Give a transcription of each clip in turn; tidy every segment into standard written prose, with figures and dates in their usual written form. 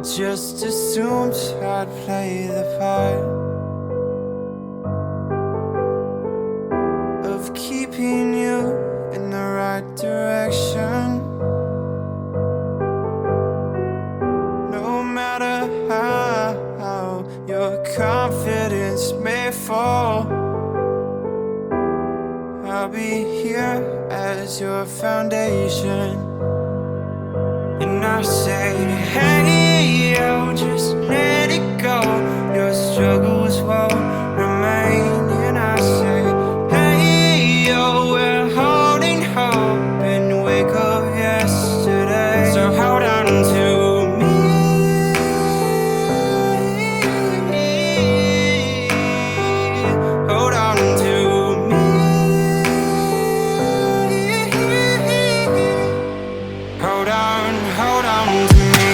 Just assumed I'd play the part of keeping you in the right direction. No matter how your confidence may fall, I'll be here as your foundation. And I say, hey, yo, just let it go. Your struggles won't remain. And I say, hey, yo, we're holding hope and wake up yesterday. So hold on to me. Hold on to me. Hold on to me.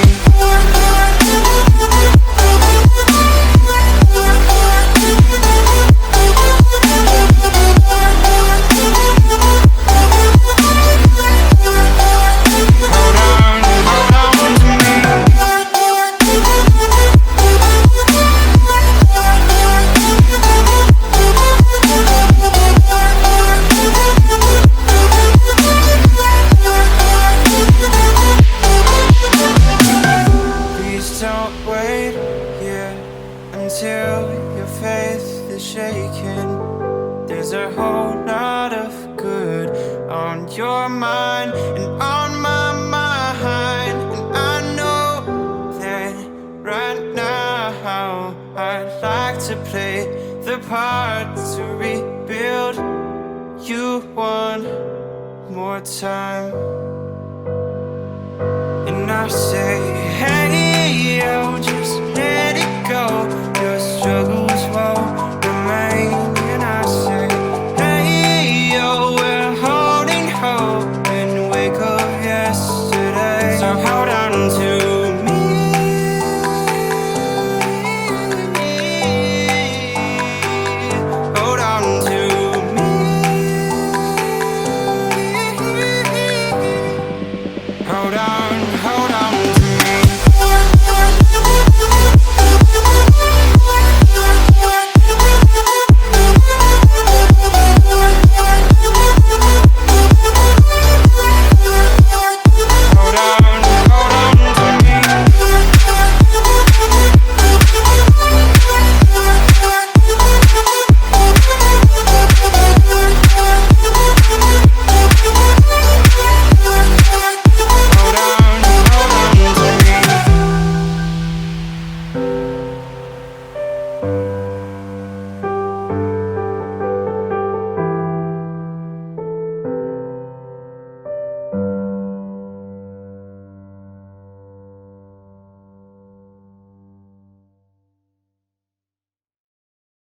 Don't wait here until your faith is shaken. There's a whole lot of good on your mind and on my mind. And I know that right now I'd like to play the part to rebuild you one more time. And I say,